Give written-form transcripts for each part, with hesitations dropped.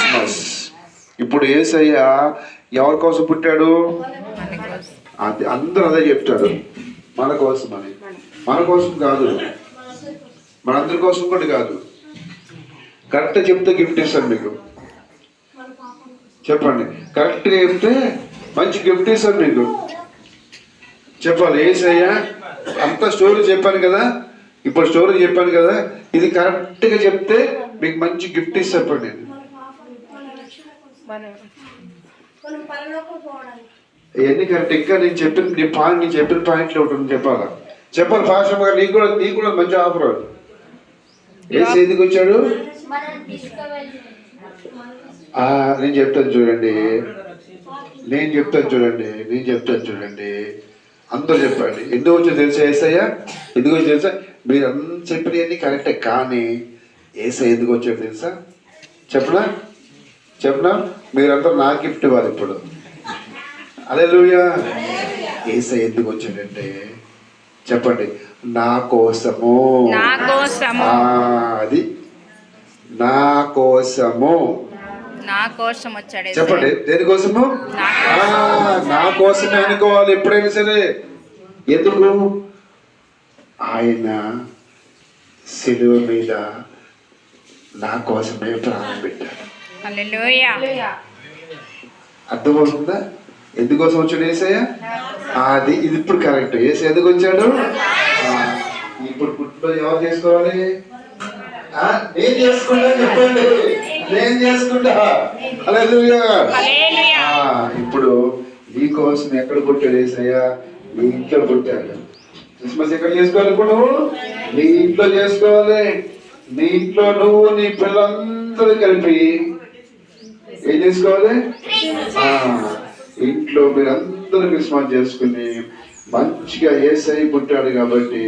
Christmas. ఇప్పుడు యేసయ్య ఎవరి కోసం పుట్టాడు? అది అందరూ అదే చెప్తారు, మన కోసం అని. మన కోసం కాదు, మనందరి కోసం కూడా కాదు. కరెక్ట్గా చెప్తే గిఫ్ట్ ఇస్తాను మీకు. చెప్పండి, కరెక్ట్గా చెప్తే మంచి గిఫ్ట్ ఇస్తాను మీకు. చెప్పాలి. యేసయ్య అంత స్టోరీ చెప్పాను కదా, ఇప్పుడు స్టోరీ చెప్పాను కదా, ఇది కరెక్ట్గా చెప్తే మీకు మంచి గిఫ్ట్ ఇస్తాను. చెప్పండి, ఇవన్నీ కరెక్ట్. ఇంకా నేను చెప్పిన పాయింట్లో ఉంటుంది చెప్పాలి భాషగా. నీకు కూడా మంచి ఆఫర్. యేసు ఎందుకు వచ్చాడు? నేను చెప్తాను చూడండి. అందరూ చెప్పండి ఎందుకు వచ్చో తెలుసా? యేసయ్య ఎందుకు వచ్చి తెలుసా? మీరు అందరూ చెప్పినవన్నీ కరెక్టే, కానీ యేసయ్య ఎందుకు వచ్చాడు తెలుసా? చెప్పనా? మీరందరూ నా గిఫ్ట్ ఇవ్వాలి ఇప్పుడు. హల్లెలూయా. యేసయ్య ఎందుకు వచ్చాడంటే చెప్పండి, నా కోసము. అది నా కోసం వచ్చాడు. చెప్పండి, దేనికోసము? నా కోసమే అనుకోవాలి ఎప్పుడైనా సరే. ఎందుకు? ఆయన శిలువ మీద నా కోసమే ప్రాణం పెట్టాడు. అర్థమవుతుందా? ఎందుకోసం వచ్చాడు యేసయ్య? అది ఇది ఇప్పుడు కరెక్ట్. యేసయ్య ఎందుకు వచ్చాడు? ఇప్పుడు పుట్టిన ఎవరు చేసుకోవాలి? నేను చేసుకుంటా. చెప్పండి, నేను చేసుకుంటా. హల్లెలూయా. ఇప్పుడు నీ కోసం ఎక్కడ పుట్టాడు యేసయ్య? నీ ఇంట్లో పుట్టాడు. క్రిస్మస్ ఎక్కడ చేసుకోవాలి? ఇప్పుడు నువ్వు నీ ఇంట్లో చేసుకోవాలి. నీ ఇంట్లో నువ్వు నీ పిల్లలందరూ కలిపి ఏం చేసుకోవాలి? ఇంట్లో మీరందరూ క్రిస్మస్ చేసుకుని మంచిగా యేసయ్య పుట్టాడు కాబట్టి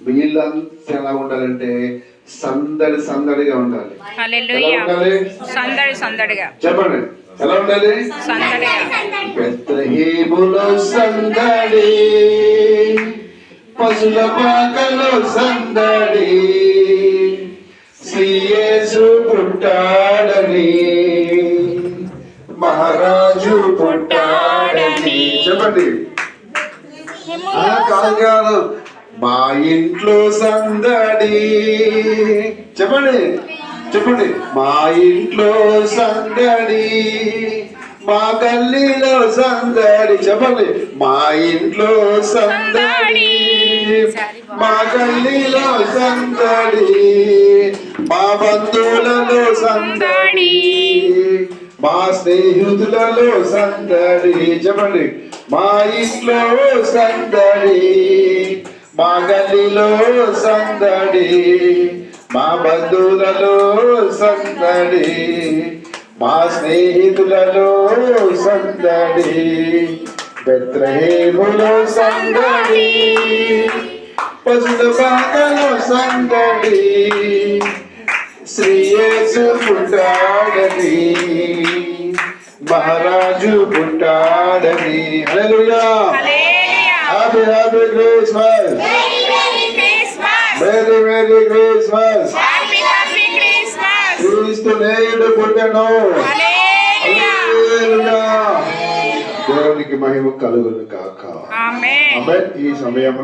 వీళ్ళంతా ఎలా ఉండాలంటే సందడిగా ఉండాలి. చెప్పండి, ఎలా ఉండాలి? బెత్లెహేములో సందడి, పశుల పాకలో సందడి, శ్రీ యేసు పుట్టాడని, మహారాజు పుట్టాడని. చెప్పండి. కాదు, మా ఇంట్లో సందడి. చెప్పండి, మా ఇంట్లో సందడి, మా గల్లీలో సందడి. చెప్పండి, మా ఇంట్లో సందడి, మా గల్లీలో సందడి, మా బంధువులలో సందడి, మా స్నేహితులలో సందడి. చెప్పండి, మా ఇంట్లో సందడి, మా గల్లీలో సందడి, మా బంధువులలో సందడి, మా స్నేహితులలో సందడి, బెత్లెహేములో సందడి, పశుల పాకలో సందడి, శ్రీ యేసు పుట్టాడని, మహారాజు పుట్టాడని. Hallelujah. Happy Christmas. Merry Christmas. క్రీస్తు నేడు పుట్టెను. హల్లెలూయా. దేవునికి మహిమ కలుగును గాక. ఆమేన్. ఈ సమయంలో